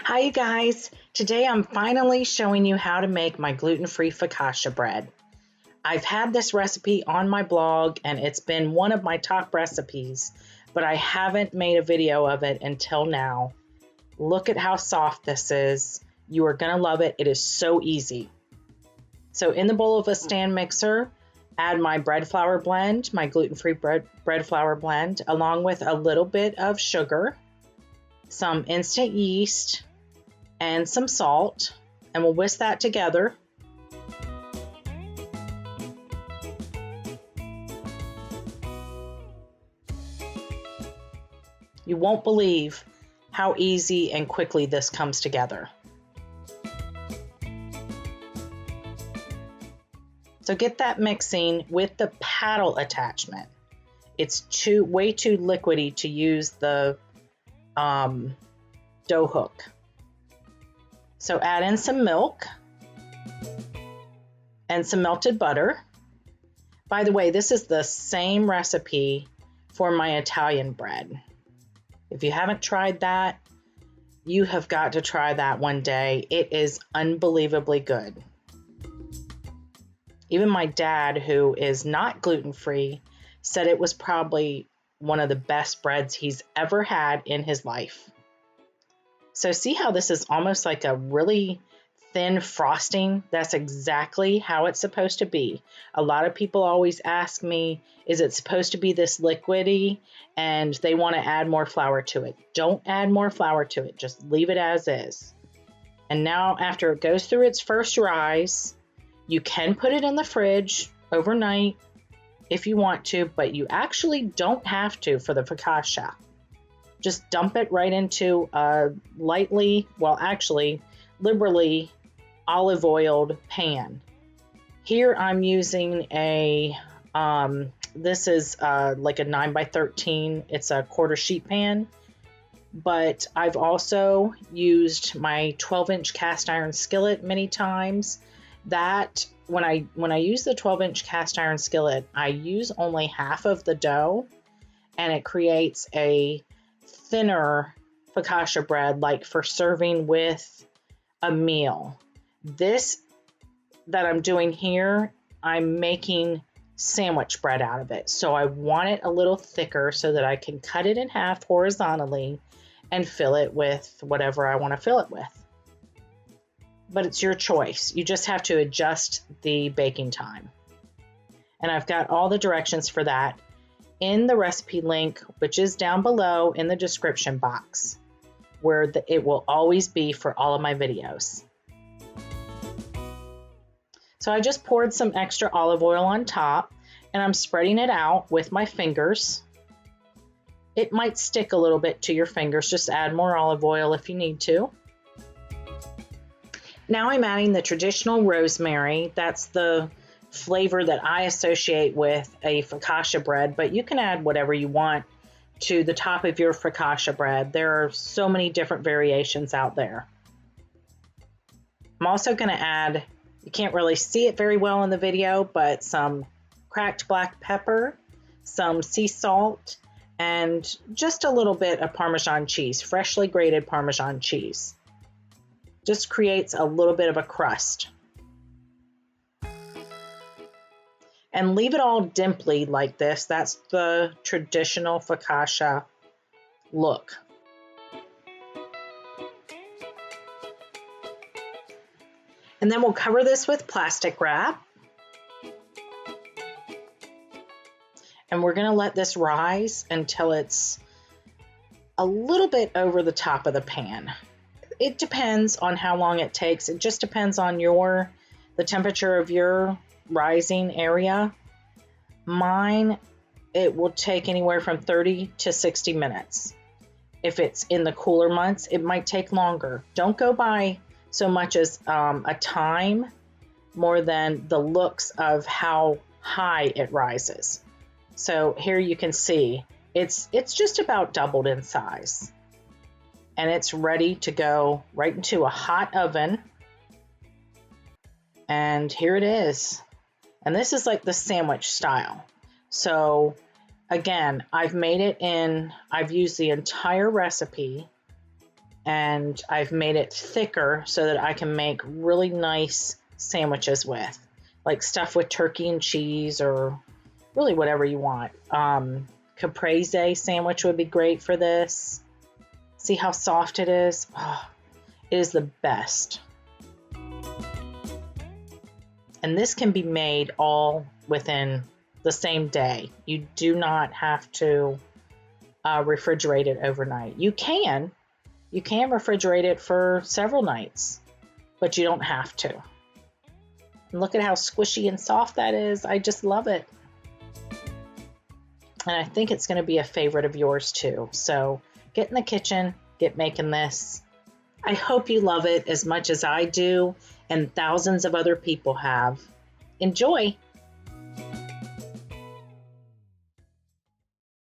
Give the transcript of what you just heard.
Hi you guys, today I'm finally showing you how to make my gluten-free focaccia bread. I've had this recipe on my blog and it's been one of my top recipes, but I haven't made a video of it until now. Look at how soft this is. You are gonna love it. It is so easy. So in the bowl of a stand mixer, add my bread flour blend, my gluten-free bread flour blend, along with a little bit of sugar, some instant yeast, and some salt, and we'll whisk that together. You won't believe how easy and quickly this comes together. So get that mixing with the paddle attachment. It's way too liquidy to use the dough hook. So add in some milk and some melted butter. By the way, this is the same recipe for my Italian bread. If you haven't tried that, you have got to try that one day. It is unbelievably good. Even my dad, who is not gluten-free, said it was probably one of the best breads he's ever had in his life. So see how this is almost like a really thin frosting? That's exactly how it's supposed to be. A lot of people always ask me, is it supposed to be this liquidy? And they want to add more flour to it. Don't add more flour to it. Just leave it as is. And now after it goes through its first rise, you can put it in the fridge overnight if you want to, but you actually don't have to for the focaccia. Just dump it right into a liberally olive oiled pan. Here I'm using a, this is like a 9x13. It's a quarter sheet pan, but I've also used my 12-inch cast iron skillet many times. That when I use the 12-inch cast iron skillet, I use only half of the dough, and it creates a thinner focaccia bread, like for serving with a meal. This that I'm doing here, I'm making sandwich bread out of it. So I want it a little thicker so that I can cut it in half horizontally and fill it with whatever I want to fill it with. But it's your choice. You just have to adjust the baking time. And I've got all the directions for that in the recipe link, which is down below in the description box, where it will always be for all of my videos. So I just poured some extra olive oil on top, and I'm spreading it out with my fingers. It might stick a little bit to your fingers. Just add more olive oil if you need to. Now I'm adding the traditional rosemary. That's the flavor that I associate with a focaccia bread, but you can add whatever you want to the top of your focaccia bread. There are so many different variations out there. I'm also going to add, you can't really see it very well in the video, but some cracked black pepper, some sea salt, and just a little bit of Parmesan cheese, freshly grated Parmesan cheese. Just creates a little bit of a crust. And leave it all dimply like this. That's the traditional focaccia look. And then we'll cover this with plastic wrap. And we're going to let this rise until it's a little bit over the top of the pan. It depends on how long it takes. It just depends on the temperature of your rising area. Mine, it will take anywhere from 30 to 60 minutes. If it's in the cooler months, it might take longer. Don't go by so much as a time more than the looks of how high it rises. So here you can see it's just about doubled in size. And it's ready to go right into a hot oven. And here it is. And this is like the sandwich style. So again, I've used the entire recipe and I've made it thicker so that I can make really nice sandwiches with, like stuff with turkey and cheese or really whatever you want. Caprese sandwich would be great for this. See how soft it is? Oh, it is the best. And this can be made all within the same day. You do not have to refrigerate it overnight. You can refrigerate it for several nights, but you don't have to. And look at how squishy and soft that is. I just love it. And I think it's going to be a favorite of yours too. So get in the kitchen, get making this. I hope you love it as much as I do and thousands of other people have. Enjoy!